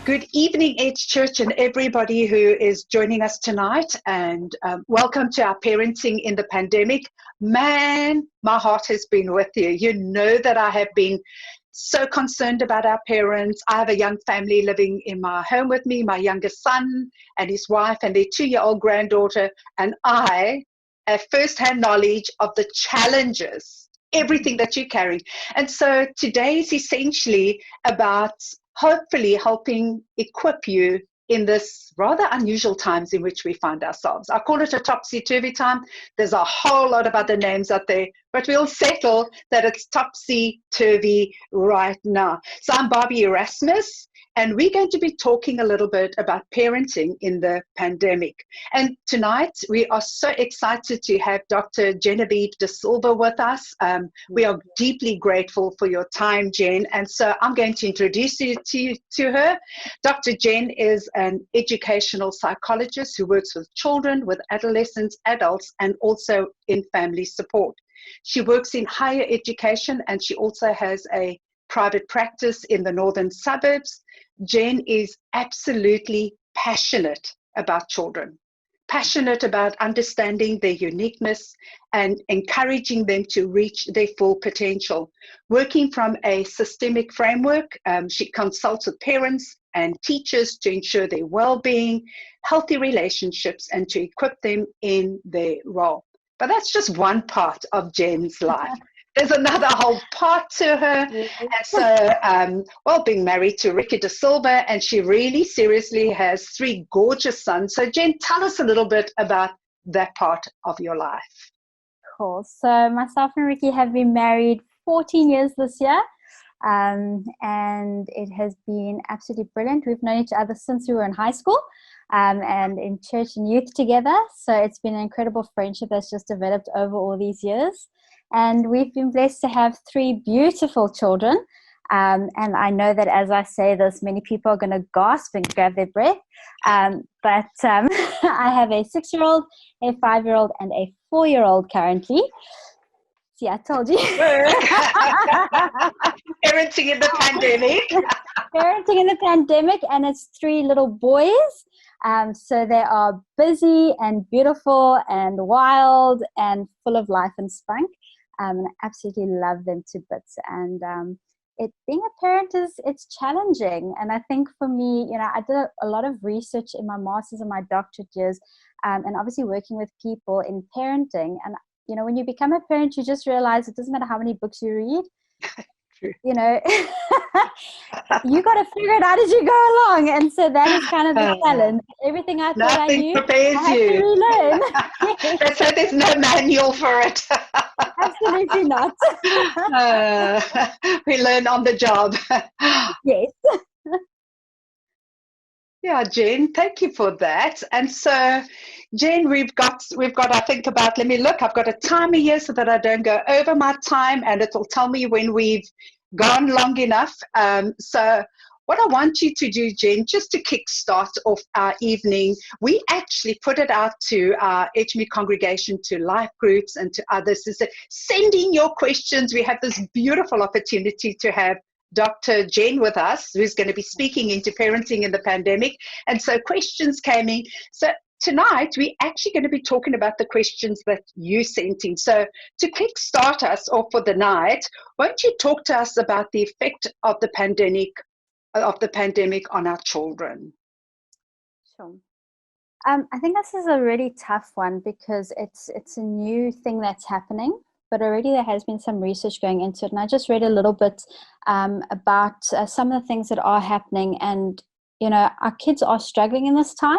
Good evening, Edge Church, and everybody who is joining us tonight. And welcome to our Parenting in the Pandemic. Man, my heart has been with you. You know that I have been so concerned about our parents. I have a young family living in my home with me, my youngest son and his wife and their 2-year-old granddaughter. And I have firsthand knowledge of the challenges, everything that you're carrying. And so today is essentially about hopefully helping equip you in this rather unusual times in which we find ourselves. I call it a topsy-turvy time. There's a whole lot of other names out there, but we'll settle that it's topsy-turvy right now. So I'm Barbie Erasmus, and we're going to be talking a little bit about parenting in the pandemic. And tonight, we are so excited to have Dr. Genevieve Da Silva with us. We are deeply grateful for your time, Jen. And so I'm going to introduce you to her. Dr. Jen is an educational psychologist who works with children, with adolescents, adults, and also in family support. She works in higher education, and she also has a private practice in the northern suburbs. Jen is absolutely passionate about children, passionate about understanding their uniqueness and encouraging them to reach their full potential. Working from a systemic framework, she consults with parents and teachers to ensure their well-being, healthy relationships, and to equip them in their role. But that's just one part of Jen's life. There's another whole part to her. And so, being married to Ricky Da Silva, and she really seriously has 3 gorgeous sons. So Jen, tell us a little bit about that part of your life. Cool. So myself and Ricky have been married 14 years this year. And it has been absolutely brilliant. We've known each other since we were in high school and in church and youth together. So it's been an incredible friendship that's just developed over all these years. And we've been blessed to have 3 beautiful children. And I know that as I say this, many people are going to gasp and grab their breath. But I have a 6-year-old, a 5-year-old, and a 4-year-old currently. See, I told you. Parenting in the pandemic. Parenting in the pandemic, and it's 3 little boys. So they are busy and beautiful and wild and full of life and spunk. And I absolutely love them to bits. And being a parent it's challenging. And I think for me, I did a lot of research in my master's and my doctorate years, and obviously working with people in parenting. And when you become a parent, you just realize it doesn't matter how many books you read. You got to figure it out as you go along. And so that is kind of the challenge. Everything I thought I knew, prepares I have you. to relearn. That's why there's no manual for it. Absolutely not. We learn on the job. Yes. Yeah, Jen, thank you for that. And so, Jen, we've got I think about, let me look, I've got a timer here so that I don't go over my time, and it'll tell me when we've gone long enough. So what I want you to do, Jen, just to kickstart off our evening, we actually put it out to our Edgemead congregation, to life groups and to others, is that send in your questions. We have this beautiful opportunity to have Dr. Jen with us, who's going to be speaking into parenting in the pandemic. And so questions came in. So tonight, we're actually going to be talking about the questions that you sent in. So to kickstart us off for the night, won't you talk to us about the effect of the pandemic on our children? Sure. I think this is a really tough one because it's a new thing that's happening. But already there has been some research going into it. And I just read a little bit about some of the things that are happening. And, our kids are struggling in this time.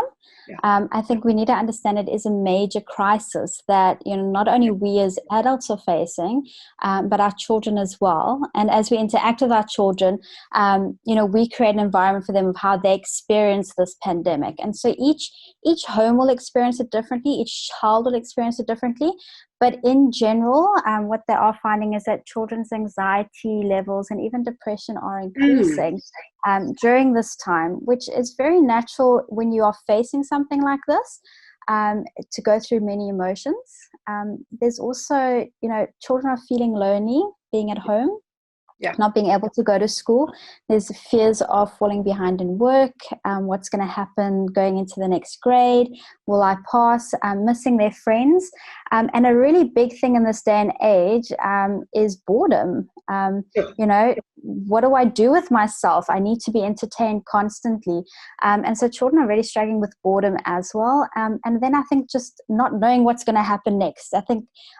Yeah. I think we need to understand it is a major crisis that, not only we as adults are facing, but our children as well. And as we interact with our children, we create an environment for them of how they experience this pandemic. And so each home will experience it differently. Each child will experience it differently. But in general, what they are finding is that children's anxiety levels and even depression are increasing during this time, which is very natural when you are facing something like this, to go through many emotions. There's also, children are feeling lonely being at home. Yeah. not being able to go to school. There's fears of falling behind in work, what's going to happen going into the next grade, will I pass, missing their friends. And a really big thing in this day and age is boredom. You know, what do I do with myself? I need to be entertained constantly. And so children are really struggling with boredom as well. And then I think just not knowing what's going to happen next.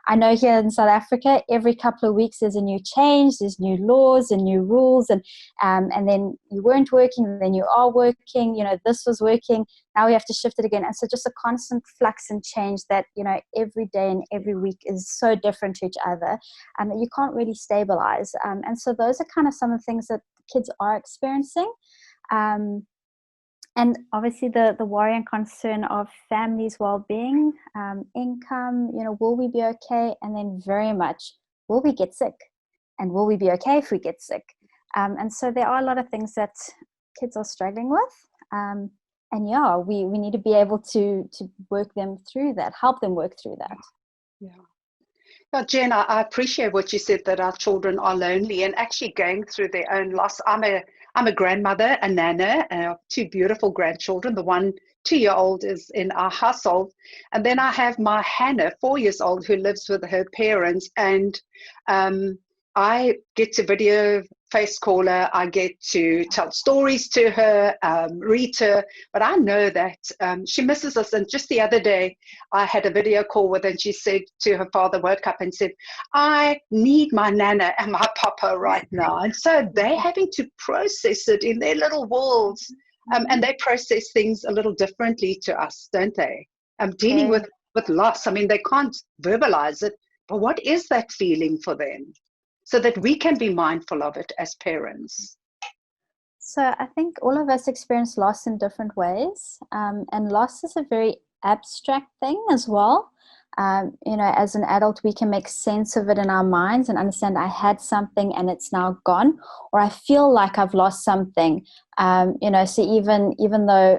I know here in South Africa, every couple of weeks there's a new change, there's new laws and new rules, and then you weren't working, and then you are working, you know, this was working, now we have to shift it again. And so just a constant flux and change that, you know, every day and every week is so different to each other, and that you can't really stabilize. And so those are kind of some of the things that kids are experiencing. And obviously the worry and concern of families' well-being, income, you know, will we be okay? And then very much, will we get sick? And will we be okay if we get sick? And so there are a lot of things that kids are struggling with. And yeah, we need to be able to work them through that, help them work through that. Yeah. Now, Jen, I appreciate what you said, that our children are lonely and actually going through their own loss. I'm a grandmother, a nana, two beautiful grandchildren. The one 2-year-old is in our household. And then I have my Hannah, 4 years old, who lives with her parents. And I get to video face call her. I get to tell stories to her, read to her. But I know that she misses us. And just the other day, I had a video call with her, and she said to her father, woke up and said, I need my nana and my papa right now. And so they're having to process it in their little worlds. And they process things a little differently to us, don't they? Dealing with loss. I mean, they can't verbalize it, but what is that feeling for them? So that we can be mindful of it as parents. So I think all of us experience loss in different ways. And loss is a very abstract thing as well. You know, as an adult, we can make sense of it in our minds and understand I had something and it's now gone, or I feel like I've lost something. You know, so even though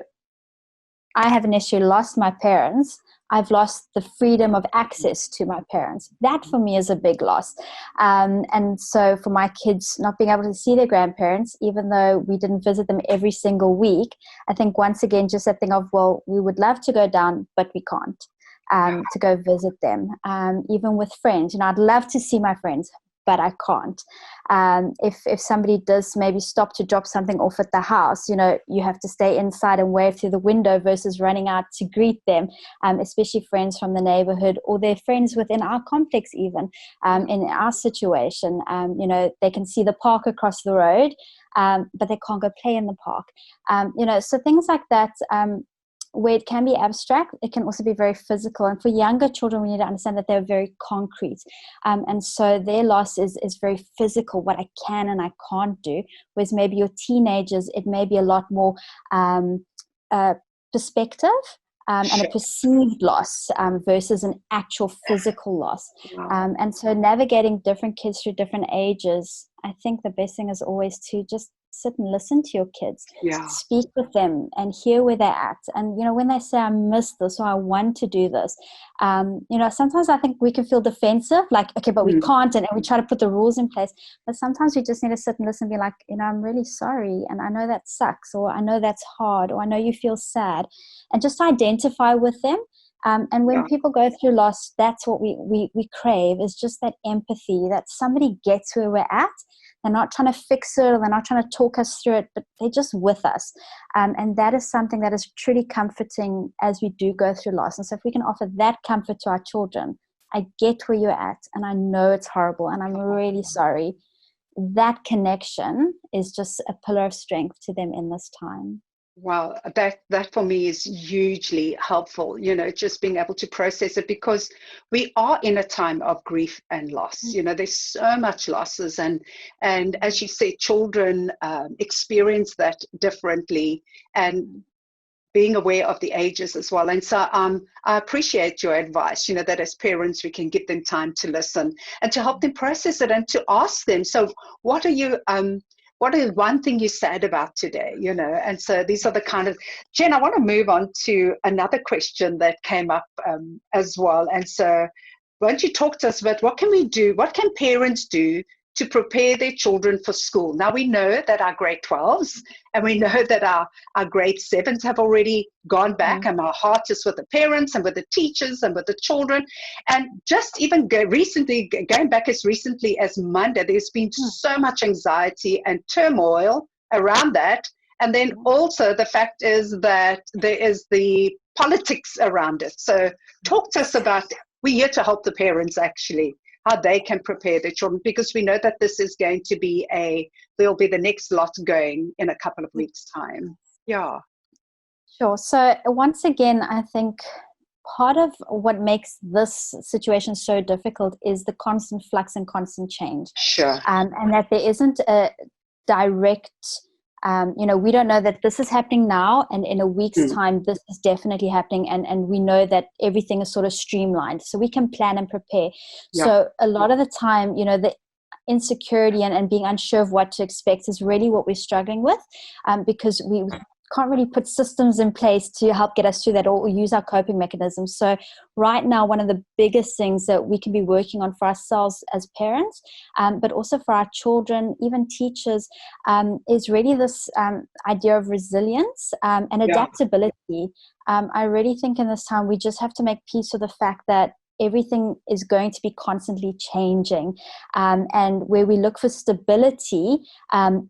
I haven't necessarily lost my parents, I've lost the freedom of access to my parents. That for me is a big loss. And so for my kids not being able to see their grandparents, even though we didn't visit them every single week, I think once again, just that thing of, well, we would love to go down, but we can't, to go visit them. Even with friends, you know, I'd love to see my friends, but I can't. If somebody does maybe stop to drop something off at the house, you know, you have to stay inside and wave through the window versus running out to greet them, especially friends from the neighborhood or their friends within our complex even, in our situation. You know, they can see the park across the road, but they can't go play in the park. You know, so things like that, where it can be abstract, it can also be very physical. And for younger children, we need to understand that they're very concrete. And so their loss is very physical, what I can and I can't do. Whereas maybe your teenagers, it may be a lot more perspective and a perceived loss versus an actual physical loss. Wow. And so navigating different kids through different ages, I think the best thing is always to just sit and listen to your kids, speak with them and hear where they're at. And, you know, when they say, I miss this or I want to do this, you know, sometimes I think we can feel defensive, like, okay, but we can't, and we try to put the rules in place. But sometimes we just need to sit and listen and be like, you know, I'm really sorry. And I know that sucks, or I know that's hard, or I know you feel sad, and just identify with them. And when people go through loss, that's what we crave, is just that empathy, that somebody gets where we're at. They're not trying to fix it, or they're not trying to talk us through it, but they're just with us. And that is something that is truly comforting as we do go through loss. And so if we can offer that comfort to our children, I get where you're at, and I know it's horrible, and I'm really sorry. That connection is just a pillar of strength to them in this time. Wow, that for me is hugely helpful, you know, just being able to process it, because we are in a time of grief and loss. You know, there's so much losses, and as you say, children experience that differently, and being aware of the ages as well. And so I appreciate your advice, you know, that as parents, we can give them time to listen and to help them process it, and to ask them, so what are you what is one thing you sad about today, you know? And so these are the kind of, Jen, I want to move on to another question that came up as well. And so why don't you talk to us about what can we do, what can parents do to prepare their children for school. Now, we know that our grade 12s and we know that our grade 7s have already gone back, and my heart is with the parents and with the teachers and with the children. And just even going back as recently as Monday, there's been so much anxiety and turmoil around that. And then also the fact is that there is the politics around it. So talk to us about, we're here to help the parents actually, how they can prepare their children, because we know that this is going to be there'll be the next lot going in a couple of weeks' time. Yeah. Sure. So once again, I think part of what makes this situation so difficult is the constant flux and constant change. Sure. And that there isn't a direct, we don't know that this is happening now, and in a week's time, this is definitely happening. And we know that everything is sort of streamlined, so we can plan and prepare. Yeah. So a lot of the time, the insecurity and being unsure of what to expect is really what we're struggling with, because we can't really put systems in place to help get us through that, or use our coping mechanisms. So right now, one of the biggest things that we can be working on for ourselves as parents, but also for our children, even teachers, is really this idea of resilience and adaptability. I really think in this time, we just have to make peace with the fact that everything is going to be constantly changing, and where we look for stability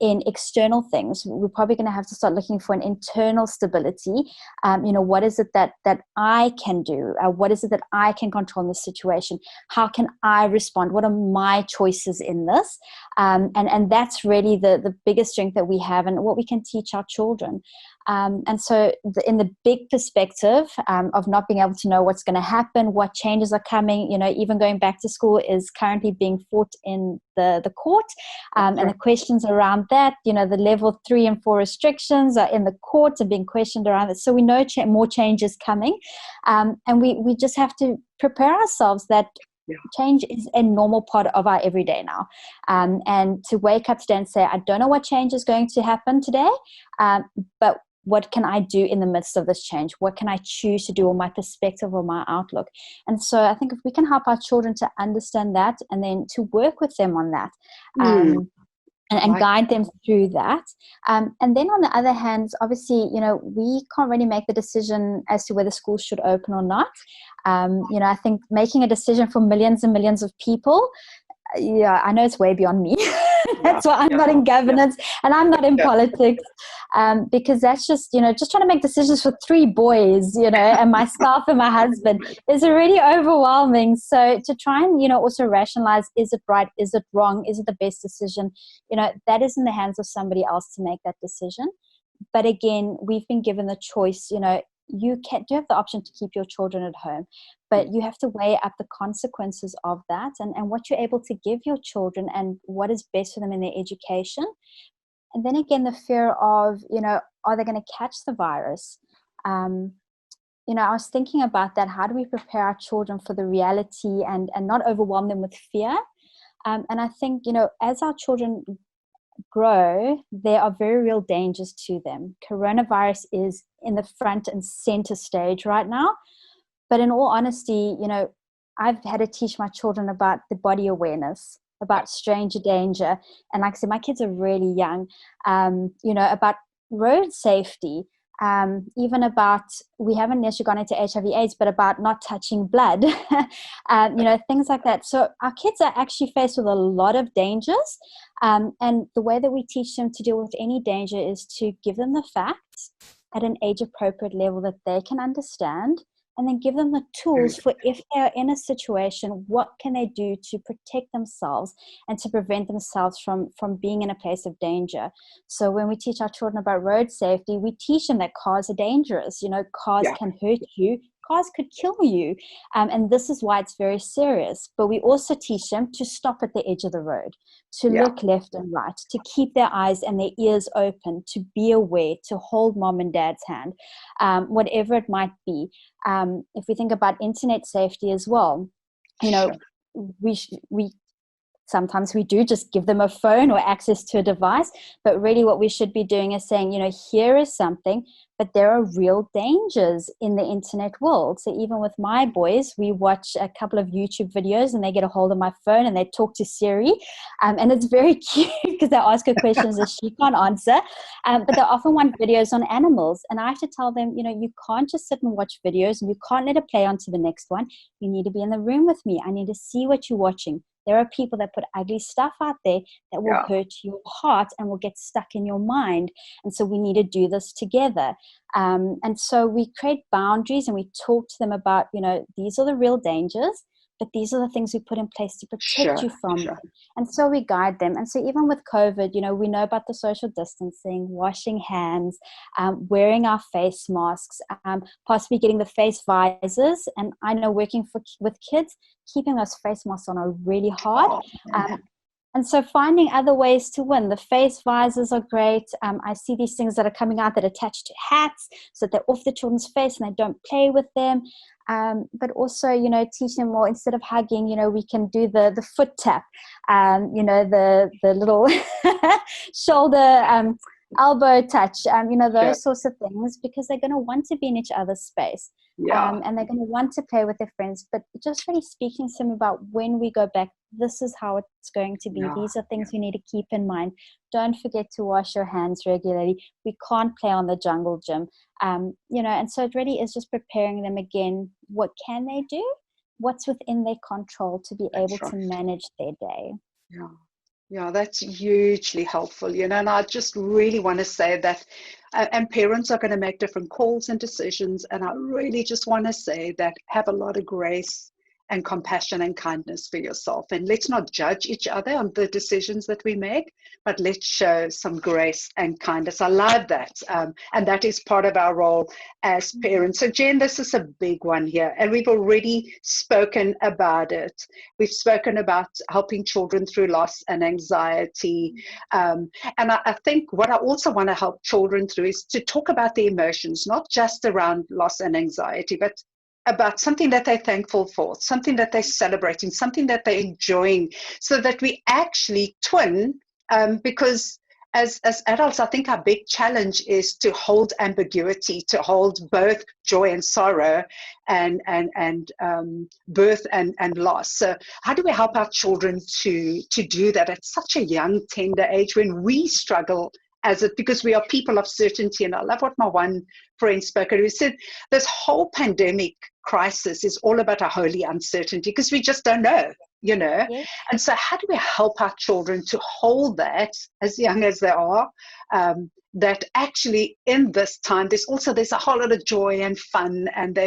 in external things, we're probably going to have to start looking for an internal stability. What is it that I can do? What is it that I can control in this situation? How can I respond? What are my choices in this? And that's really the biggest strength that we have, and what we can teach our children. And so in the big perspective of not being able to know what's going to happen, what changes are coming, even going back to school is currently being fought in the court. And the questions around that, the level 3 and 4 restrictions are in the courts and being questioned around it. So we know more changes coming. And we just have to prepare ourselves that change is a normal part of our everyday now. And to wake up today and say, I don't know what change is going to happen today, but what can I do in the midst of this change? What can I choose to do, or my perspective or my outlook? And so I think if we can help our children to understand that, and then to work with them on that, and guide them through that. And then on the other hand, obviously, we can't really make the decision as to whether schools should open or not. I think making a decision for millions and millions of people, I know it's way beyond me. That's why I'm not in governance and I'm not in politics, because that's just trying to make decisions for 3 boys, and myself and my husband is already overwhelming. So to try and, also rationalize, is it right? Is it wrong? Is it the best decision? That is in the hands of somebody else to make that decision. But again, we've been given the choice, you do have the option to keep your children at home, but you have to weigh up the consequences of that, and what you're able to give your children and what is best for them in their education. And then again, the fear of, are they going to catch the virus? I was thinking about that. How do we prepare our children for the reality and not overwhelm them with fear? And I think, as our children grow, there are very real dangers to them. Coronavirus is in the front and center stage right now. But in all honesty, I've had to teach my children about the body awareness, about stranger danger. And like I said, my kids are really young, about road safety, even about, we haven't necessarily gone into HIV/AIDS, but about not touching blood, things like that. So our kids are actually faced with a lot of dangers. And the way that we teach them to deal with any danger is to give them the facts at an age-appropriate level that they can understand, and then give them the tools for, if they're in a situation, what can they do to protect themselves and to prevent themselves from being in a place of danger. So when we teach our children about road safety, we teach them that cars are dangerous. Cars can hurt you. Cars could kill you. And this is why it's very serious. But we also teach them to stop at the edge of the road, to look left and right, to keep their eyes and their ears open, to be aware, to hold mom and dad's hand, whatever it might be. If we think about internet safety as well, we sometimes we do just give them a phone or access to a device, but really what we should be doing is saying, here is something, but there are real dangers in the internet world. So even with my boys, we watch a couple of YouTube videos and they get a hold of my phone and they talk to Siri. And it's very cute because they ask her questions that she can't answer. But they often want videos on animals. And I have to tell them, you can't just sit and watch videos and you can't let it play on to the next one. You need to be in the room with me. I need to see what you're watching. There are people that put ugly stuff out there that will hurt your heart and will get stuck in your mind. And so we need to do this together. And so we create boundaries and we talk to them about, these are the real dangers, but these are the things we put in place to protect you from them. And so we guide them. And so even with COVID, we know about the social distancing, washing hands, wearing our face masks, possibly getting the face visors. And I know working with kids, keeping those face masks on are really hard. And so finding other ways to win. The face visors are great. I see these things that are coming out that attach to hats so that they're off the children's face and they don't play with them. But also, teach them more. Instead of hugging, we can do the foot tap, the little shoulder, elbow touch, those sorts of things, because they're going to want to be in each other's space. And they're going to want to play with their friends. But just really speaking to them about when we go back, this is how it's going to be. These are things we need to keep in mind. Don't forget to wash your hands regularly. We can't play on the jungle gym. And so it really is just preparing them again. What can they do? What's within their control to be able to manage their day? Yeah, that's hugely helpful, and I just really want to say that, and parents are going to make different calls and decisions, and I really just want to say that have a lot of grace and compassion and kindness for yourself. And let's not judge each other on the decisions that we make, but let's show some grace and kindness. I love that. And that is part of our role as parents. So Jen, this is a big one here, and we've already spoken about it. We've spoken about helping children through loss and anxiety. And I think what I also want to help children through is to talk about the emotions, not just around loss and anxiety, but about something that they're thankful for, something that they're celebrating, something that they're enjoying, so that we actually twin, because as adults, I think our big challenge is to hold ambiguity, to hold both joy and sorrow, and birth and loss. So how do we help our children to do that at such a young, tender age when we struggle because we are people of certainty? And I love what my one friend spoke who said, this whole pandemic crisis is all about a holy uncertainty because we just don't know, Yes. And so how do we help our children to hold that as young as they are, that actually in this time, there's a whole lot of joy and fun, and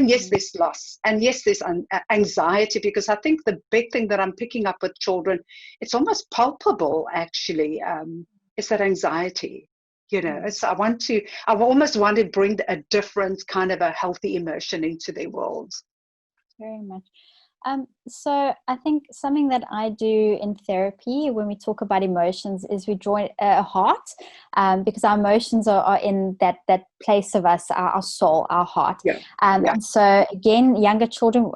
yes, there's loss, and yes, there's anxiety, because I think the big thing that I'm picking up with children, it's almost palpable actually, is that anxiety, So I almost want to bring a different kind of a healthy emotion into their world. Very much. So I think something that I do in therapy when we talk about emotions is we draw a heart, because our emotions are in that place of us, our soul, our heart. And so again, younger children,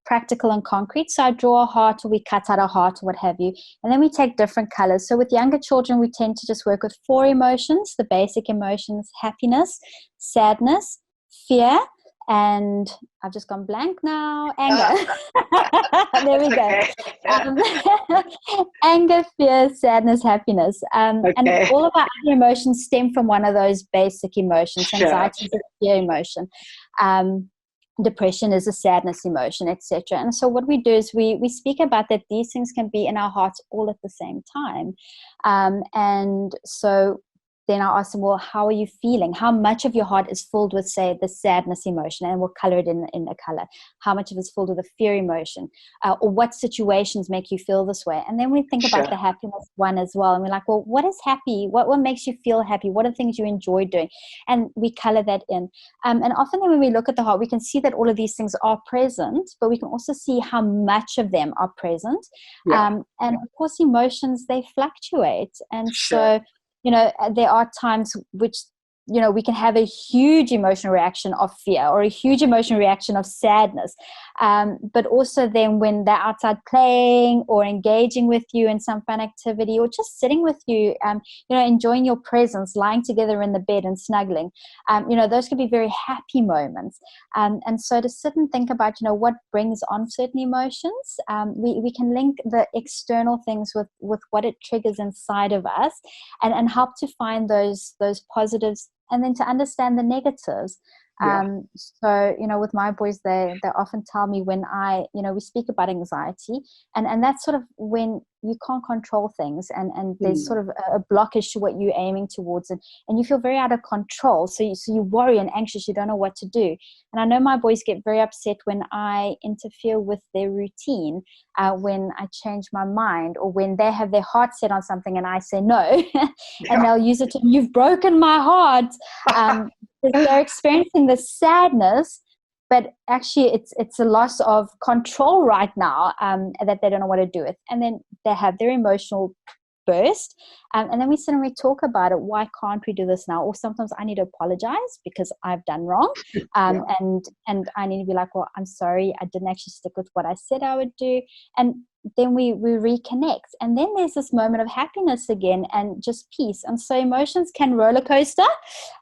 practical and concrete. So I draw a heart, or we cut out a heart, or what have you. And then we take different colors. So with younger children, we tend to just work with 4 emotions, the basic emotions: happiness, sadness, fear, and I've just gone blank now. Anger. There we go. Anger, fear, sadness, happiness. And all of our other emotions stem from one of those basic emotions. Anxiety is a fear emotion. Depression is a sadness emotion, etc. And so what we do is we speak about that these things can be in our hearts all at the same time. And so then I'll ask them, well, how are you feeling? How much of your heart is filled with, say, the sadness emotion? And we'll color it in a color. How much of it is filled with the fear emotion? Or what situations make you feel this way? And then we think about the happiness one as well. And we're like, well, what is happy? What makes you feel happy? What are things you enjoy doing? And we color that in. And often when we look at the heart, we can see that all of these things are present, but we can also see how much of them are present. And of course, emotions, they fluctuate. And so, there are times which we can have a huge emotional reaction of fear or a huge emotional reaction of sadness. But also then when they're outside playing or engaging with you in some fun activity or just sitting with you, enjoying your presence, lying together in the bed and snuggling, those could be very happy moments. And so to sit and think about, what brings on certain emotions, we can link the external things with what it triggers inside of us, and help to find those positives, and then to understand the negatives. So, with my boys, they often tell me when we speak about anxiety, and that's sort of when you can't control things, and there's sort of a blockage to what you're aiming towards, and you feel very out of control. So you worry and anxious, you don't know what to do. And I know my boys get very upset when I interfere with their routine, when I change my mind, or when they have their heart set on something and I say no, and they'll use it to, you've broken my heart. Because they're experiencing the sadness, but actually it's a loss of control right now, that they don't know what to do with. And then they have their emotional burst, and then we sit and we talk about it. Why can't we do this now? Or sometimes I need to apologize because I've done wrong, and I need to be like, well, I'm sorry, I didn't actually stick with what I said I would do. And then we reconnect, and then there's this moment of happiness again and just peace. And so emotions can roller coaster,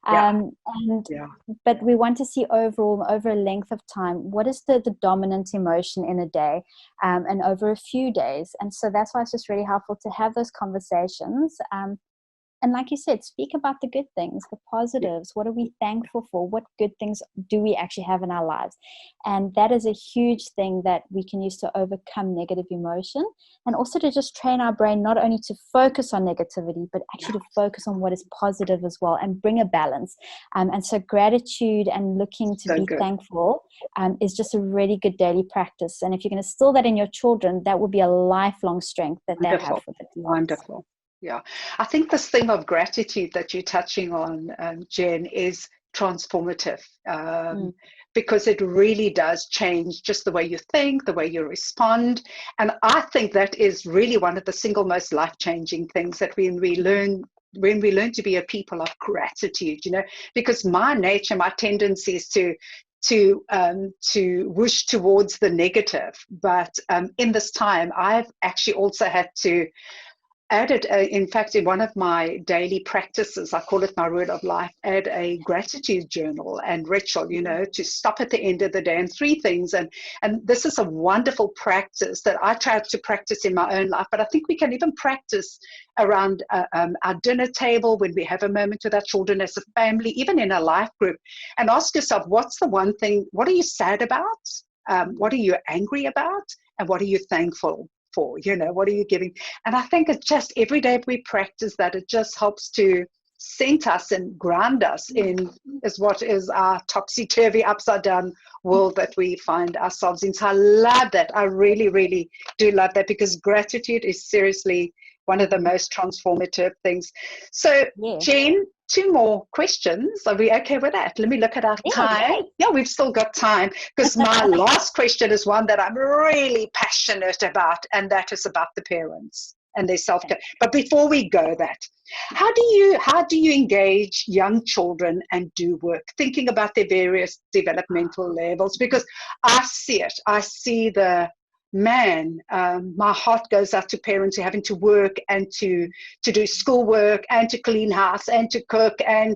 but we want to see overall, over a length of time, what is the dominant emotion in a day, and over a few days. And so that's why it's just really helpful to have those conversations. And like you said, speak about the good things, the positives. What are we thankful for? What good things do we actually have in our lives? And that is a huge thing that we can use to overcome negative emotion, and also to just train our brain not only to focus on negativity, but actually to focus on what is positive as well, and bring a balance. And so gratitude and looking to be thankful is just a really good daily practice. And if you can instill that in your children, that will be a lifelong strength that they have for their lives. Wonderful. Yeah, I think this theme of gratitude that you're touching on, Jen, is transformative, because it really does change just the way you think, the way you respond. And I think that is really one of the single most life-changing things, that when we learn to be a people of gratitude, because my nature, my tendency is to whoosh towards the negative. But in this time, I've actually also had to added, in fact, in one of my daily practices, I call it my word of life, add a gratitude journal and ritual, to stop at the end of the day, and 3 things. And this is a wonderful practice that I try to practice in my own life, but I think we can even practice around our dinner table, when we have a moment with our children, as a family, even in a life group, and ask yourself, what's the one thing, what are you sad about? What are you angry about? And what are you thankful for? What are you giving? And I think it's just every day we practice that, it just helps to center us and ground us in what is our topsy-turvy, upside down world that we find ourselves in. So I love that. I really, really do love that, because gratitude is seriously one of the most transformative things. So Jen, 2 more questions. Are we okay with that? Let me look at our time. Yeah, we've still got time, because my last question is one that I'm really passionate about, and that is about the parents and their self-care. But before we go that, how do you engage young children and do work, thinking about their various developmental levels? Because I see it. I see my heart goes out to parents who are having to work and to do schoolwork and to clean house and to cook. And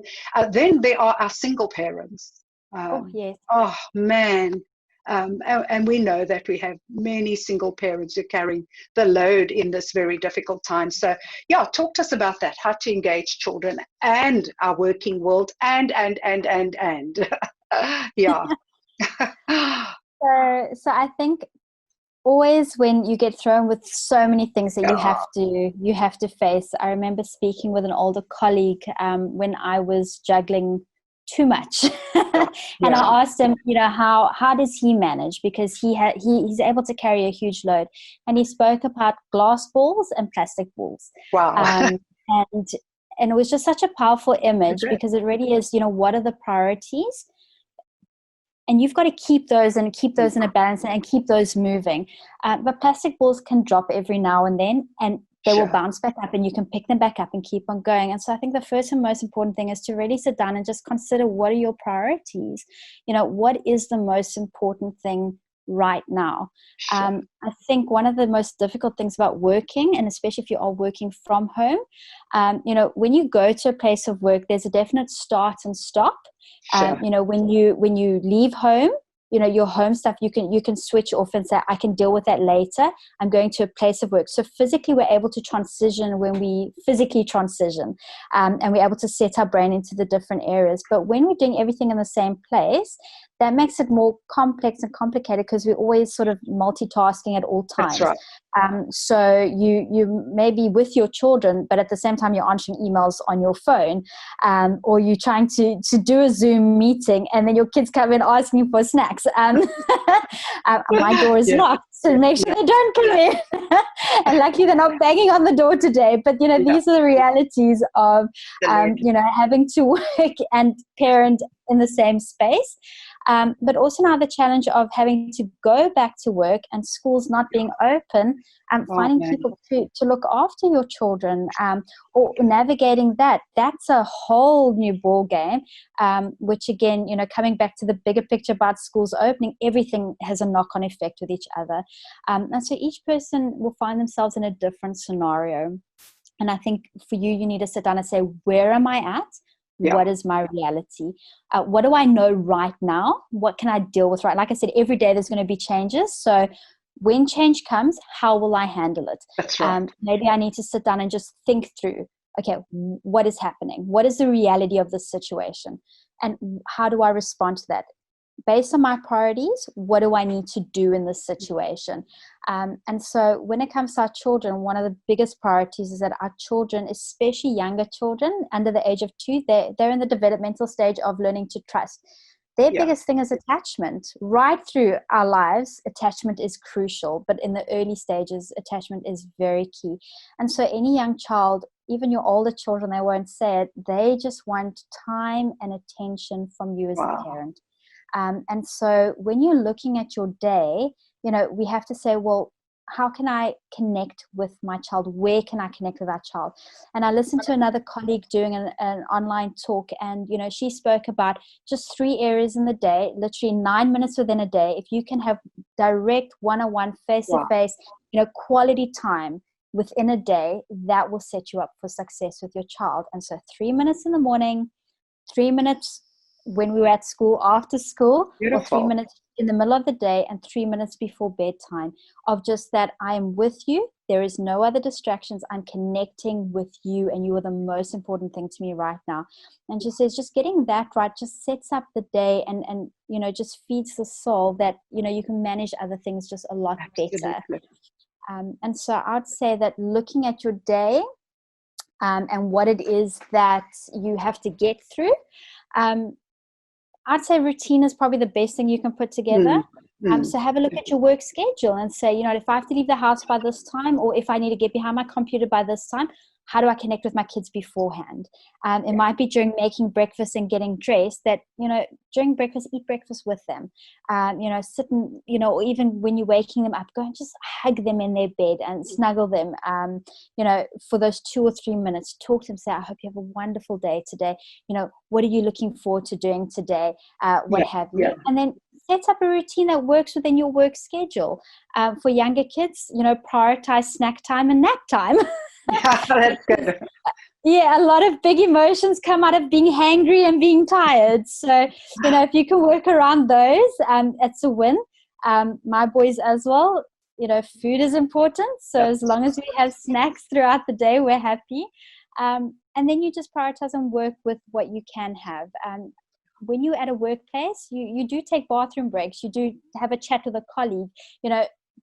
then there are our single parents. Oh, man. And we know that we have many single parents who are carrying the load in this very difficult time. So, talk to us about that, how to engage children and our working world and. Yeah. So I think always when you get thrown with so many things that you have to face. I remember speaking with an older colleague when I was juggling too much, and I asked him, how does he manage, because he's able to carry a huge load, and he spoke about glass balls and plastic balls. Wow. And it was just such a powerful image, because it really is, what are the priorities? And you've got to keep those in a balance and keep those moving. But plastic balls can drop every now and then. And they will Sure. bounce back up and you can pick them back up and keep on going. And so I think the first and most important thing is to really sit down and just consider, what are your priorities? What is the most important thing right now? Sure. I think one of the most difficult things about working, and especially if you are working from home, when you go to a place of work, there's a definite start and stop. Sure. When you leave home, your home stuff, you can switch off and say, I can deal with that later. I'm going to a place of work. So physically, we're able to transition when we physically transition, and we're able to set our brain into the different areas. But when we're doing everything in the same place, that makes it more complex and complicated, because we're always sort of multitasking at all times. That's right. So you may be with your children, but at the same time you're answering emails on your phone, or you're trying to do a Zoom meeting, and then your kids come in asking for snacks. My door is locked, so make sure they don't come in. And luckily they're not banging on the door today. But these are the realities of having to work and parent in the same space. But also now the challenge of having to go back to work and schools not being open, finding people to look after your children, or navigating that's a whole new ball game, which again, coming back to the bigger picture about schools opening, everything has a knock-on effect with each other. And so each person will find themselves in a different scenario. And I think for you need to sit down and say, where am I at? Yeah. What is my reality? What do I know right now? What can I deal with? Right? Like I said, every day there's going to be changes. So when change comes, how will I handle it? That's right. Maybe I need to sit down and just think through, okay, what is happening? What is the reality of this situation? And how do I respond to that? Based on my priorities, what do I need to do in this situation? And so when it comes to our children, one of the biggest priorities is that our children, especially younger children under the age of 2, they're in the developmental stage of learning to trust. Their biggest thing is attachment. Right through our lives, attachment is crucial, but in the early stages, attachment is very key. And so any young child, even your older children, they won't say it, they just want time and attention from you as a parent. And so when you're looking at your day, we have to say, well, how can I connect with my child? Where can I connect with our child? And I listened to another colleague doing an online talk, and, she spoke about just 3 areas in the day, literally 9 minutes within a day. If you can have direct one-on-one, face-to-face, quality time within a day, that will set you up for success with your child. And so 3 minutes in the morning, 3 minutes when we were at school, after school, Beautiful. or 3 minutes in the middle of the day, and 3 minutes before bedtime, of just that I am with you. There is no other distractions. I'm connecting with you, and you are the most important thing to me right now. And she says, just getting that right just sets up the day, and just feeds the soul that, you can manage other things just a lot better. And so I'd say that looking at your day, and what it is that you have to get through, I'd say routine is probably the best thing you can put together. So have a look at your work schedule and say, if I have to leave the house by this time, or if I need to get behind my computer by this time, how do I connect with my kids beforehand? It might be during making breakfast and getting dressed that, during breakfast, eat breakfast with them. Sit and, or even when you're waking them up, go and just hug them in their bed and snuggle them, for those 2 or 3 minutes. Talk to them, say, I hope you have a wonderful day today. What are you looking forward to doing today? What have you? And then set up a routine that works within your work schedule. For younger kids, prioritize snack time and nap time. That's good. Yeah, a lot of big emotions come out of being hangry and being tired. So, if you can work around those, it's a win. My boys as well, food is important. So as long as we have snacks throughout the day, we're happy. And then you just prioritize and work with what you can have. When you're at a workplace, you do take bathroom breaks. You do have a chat with a colleague,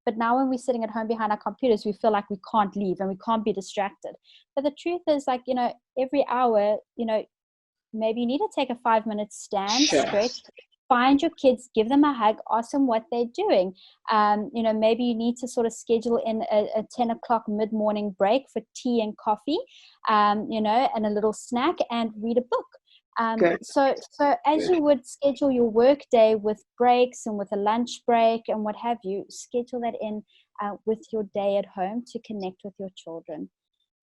but now when we're sitting at home behind our computers, we feel like we can't leave and we can't be distracted. But the truth is, every hour, maybe you need to take a 5-minute stand, stretch, find your kids, give them a hug, ask them what they're doing. Maybe you need to sort of schedule in a 10 o'clock mid-morning break for tea and coffee, and a little snack, and read a book. So as you would schedule your work day with breaks and with a lunch break and what have you, schedule that in with your day at home to connect with your children.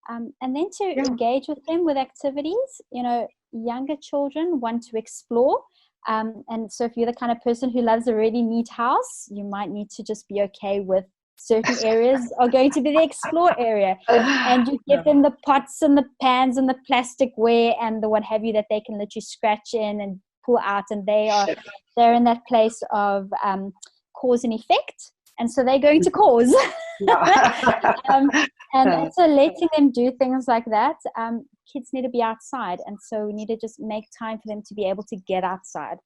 And then to engage with them with activities. Younger children want to explore. And so if you're the kind of person who loves a really neat house, you might need to just be okay with certain areas are going to be the explore area. And you give them the pots and the pans and the plasticware and the what have you that they can literally scratch in and pull out. And they're in that place of cause and effect. And so they're going to cause. And so letting them do things like that, kids need to be outside. And so we need to just make time for them to be able to get outside.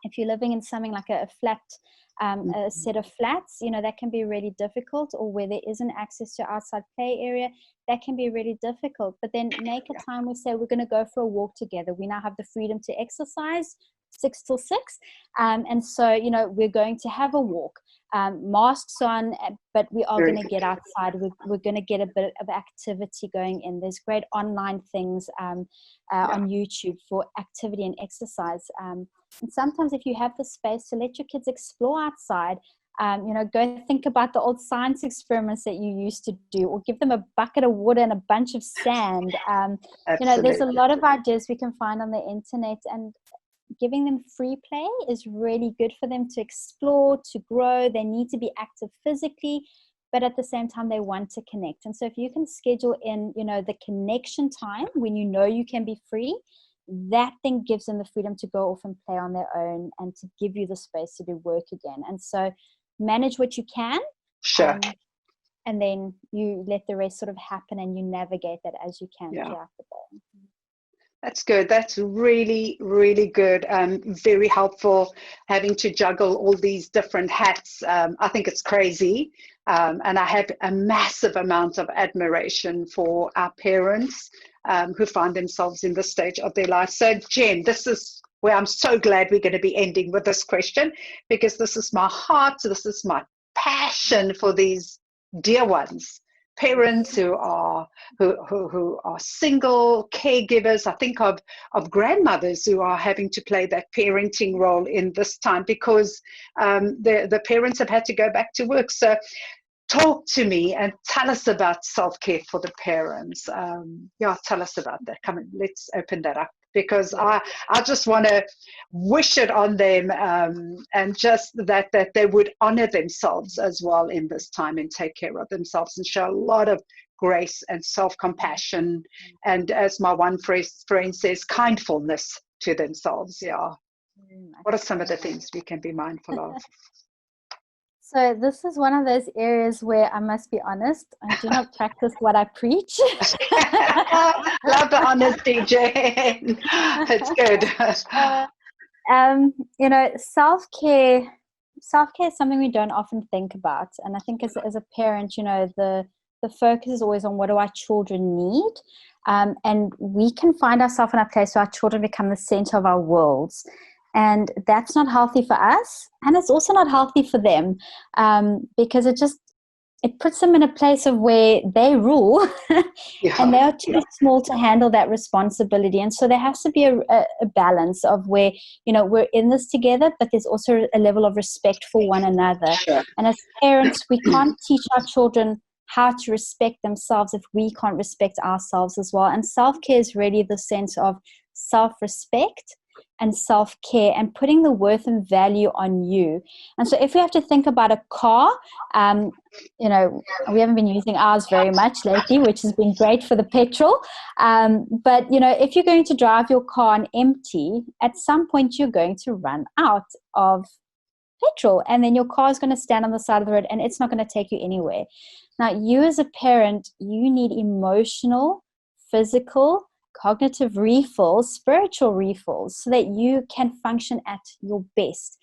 If you're living in something like a flat, a set of flats, that can be really difficult, or where there isn't access to outside play area, that can be really difficult. But then make a time we say we're going to go for a walk together. We now have the freedom to exercise 6 till 6. And so, we're going to have a walk. Masks on, but we are going to get outside. We're going to get a bit of activity going in. There's great online things on YouTube for activity and exercise. And sometimes if you have the space to let your kids explore outside, go think about the old science experiments that you used to do, or give them a bucket of water and a bunch of sand. There's a lot of ideas we can find on the internet, and giving them free play is really good for them to explore, to grow. They need to be active physically, but at the same time, they want to connect. And so if you can schedule in, the connection time when you can be free, that then gives them the freedom to go off and play on their own and to give you the space to do work again. And so manage what you can. Sure. And then you let the rest sort of happen, and you navigate that as you can throughout the day. That's good. That's really, really good. Very helpful, having to juggle all these different hats. I think it's crazy. And I have a massive amount of admiration for our parents who find themselves in this stage of their life. So, Jen, this is where I'm so glad we're going to be ending with this question, because this is my heart. This is my passion for these dear ones. Parents who are single caregivers. I think of grandmothers who are having to play that parenting role in this time, because the parents have had to go back to work. So talk to me and tell us about self-care for the parents. Tell us about that. Come on, let's open that up, because I just want to wish it on them, and just that they would honor themselves as well in this time and take care of themselves and show a lot of grace and self-compassion, and, as my one friend says, kindfulness to themselves. What are some of the things we can be mindful of? So this is one of those areas where I must be honest, I do not practice what I preach. Love the honesty, Jen. It's good. Self-care is something we don't often think about. And I think as a parent, the focus is always on what do our children need. And we can find ourselves in a place where our children become the center of our worlds. And that's not healthy for us, and it's also not healthy for them, because it puts them in a place of where they rule, and they are too small to handle that responsibility. And so there has to be a balance of where, we're in this together, but there's also a level of respect for one another. Sure. And as parents, we can't teach our children how to respect themselves if we can't respect ourselves as well. And self-care is really the sense of self-respect and self-care, and putting the worth and value on you. And so if we have to think about a car, we haven't been using ours very much lately, which has been great for the petrol. But, if you're going to drive your car on empty, at some point you're going to run out of petrol, and then your car is going to stand on the side of the road, and it's not going to take you anywhere. Now, you as a parent, you need emotional, physical, cognitive refills, spiritual refills, so that you can function at your best,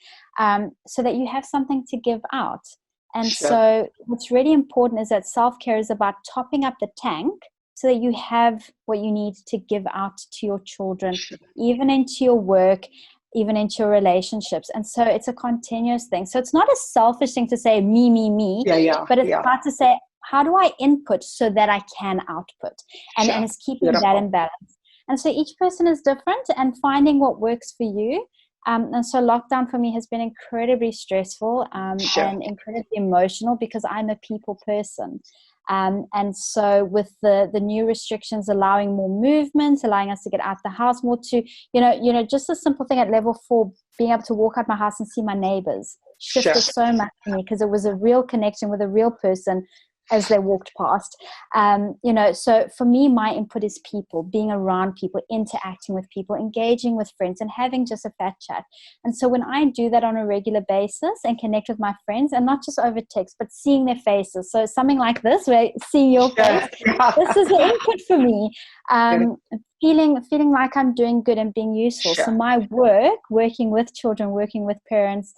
so that you have something to give out. And so what's really important is that self-care is about topping up the tank so that you have what you need to give out to your children, even into your work, even into your relationships. And so it's a continuous thing. So it's not a selfish thing to say me, but it's about to say, how do I input so that I can output? And it's keeping that in balance. And so each person is different, and finding what works for you. And so lockdown for me has been incredibly stressful Sure. and incredibly emotional because I'm a people person. And so with the new restrictions allowing more movement, allowing us to get out the house more, to, just a simple thing at level 4, being able to walk out my house and see my neighbors shifted Sure. so much for me because it was a real connection with a real person as they walked past. So for me, my input is people, being around people, interacting with people, engaging with friends, and having just a fat chat. And so when I do that on a regular basis and connect with my friends, and not just over text, but seeing their faces, so something like this, where seeing your face, this is the input for me. Feeling like I'm doing good and being useful. Sure. So my work, working with children, working with parents,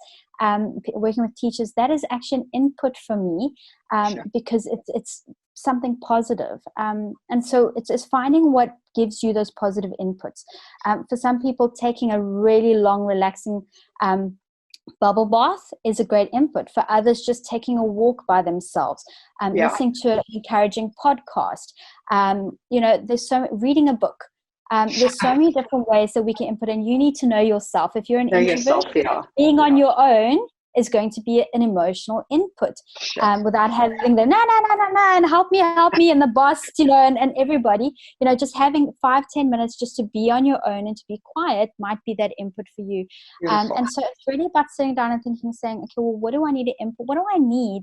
working with teachers, that is actually an input for me, because it's something positive. And so it's finding what gives you those positive inputs. For some people, taking a really long, relaxing bubble bath is a great input. For others, just taking a walk by themselves, listening to an encouraging podcast. There's reading a book. There's so many different ways that we can input, and you need to know yourself. If you're an introvert, being on your own is going to be an emotional input, without having the no, and help me, and the boss, and everybody, just having 5-10 minutes just to be on your own and to be quiet might be that input for you. And so it's really about sitting down and thinking, saying, okay, well, what do I need to input? What do I need?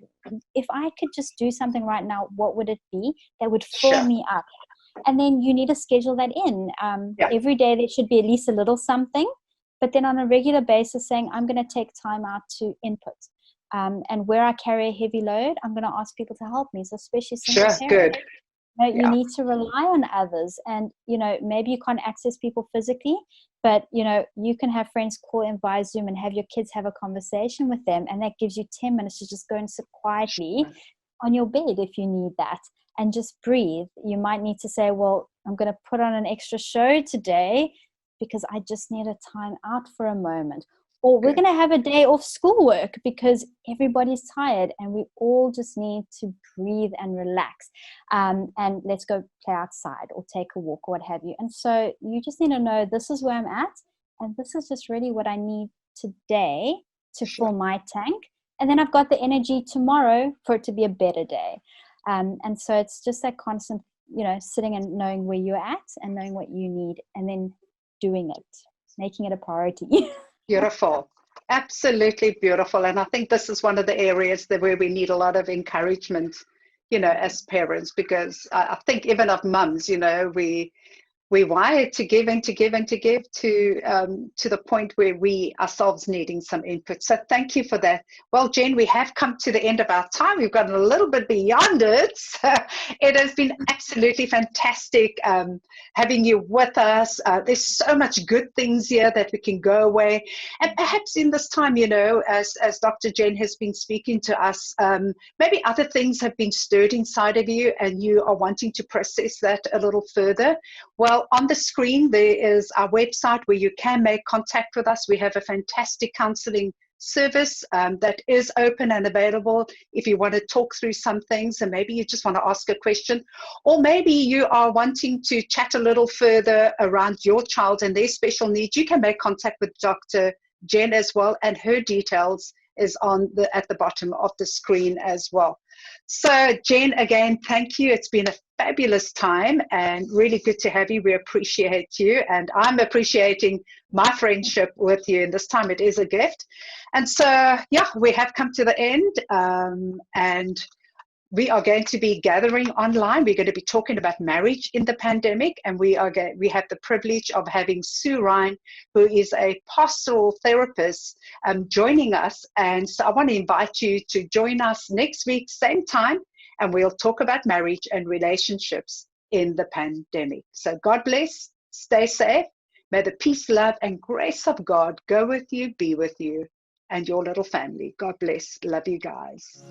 If I could just do something right now, what would it be that would fill me up? And then you need to schedule that in. Every day there should be at least a little something, but then on a regular basis saying, I'm going to take time out to input. And where I carry a heavy load, I'm going to ask people to help me. So especially single parents, you need to rely on others. And, maybe you can't access people physically, but, you can have friends call in via Zoom and have your kids have a conversation with them. And that gives you 10 minutes to just go and sit quietly on your bed if you need that. And just breathe. You might need to say, well, I'm going to put on an extra show today because I just need a time out for a moment. Or we're going to have a day off schoolwork because everybody's tired and we all just need to breathe and relax. And let's go play outside or take a walk or what have you. And so you just need to know, this is where I'm at. And this is just really what I need today to fill my tank. And then I've got the energy tomorrow for it to be a better day. And so it's just that constant, sitting and knowing where you're at and knowing what you need and then doing it, making it a priority. Beautiful. Absolutely beautiful. And I think this is one of the areas where we need a lot of encouragement, as parents, because I think even of mums, we wired to give and to give and to give to the point where we ourselves needing some input. So thank you for that. Well, Jen, we have come to the end of our time. We've gotten a little bit beyond it. So it has been absolutely fantastic having you with us. There's so much good things here that we can go away. And perhaps in this time, as Dr. Jen has been speaking to us, maybe other things have been stirred inside of you and you are wanting to process that a little further. Well, on the screen, there is our website where you can make contact with us. We have a fantastic counseling service that is open and available if you want to talk through some things, and maybe you just want to ask a question, or maybe you are wanting to chat a little further around your child and their special needs. You can make contact with Dr. Jen as well, and her details is at the bottom of the screen as well. So Jen, again, thank you. It's been a fabulous time and really good to have you. We appreciate you, and I'm appreciating my friendship with you, and this time it is a gift. And so, we have come to the end, and we are going to be gathering online. We're going to be talking about marriage in the pandemic, and we have the privilege of having Sue Ryan, who is a pastoral therapist, joining us. And so I want to invite you to join us next week, same time, and we'll talk about marriage and relationships in the pandemic. So God bless, stay safe. May the peace, love, and grace of God go with you, be with you, and your little family. God bless. Love you guys.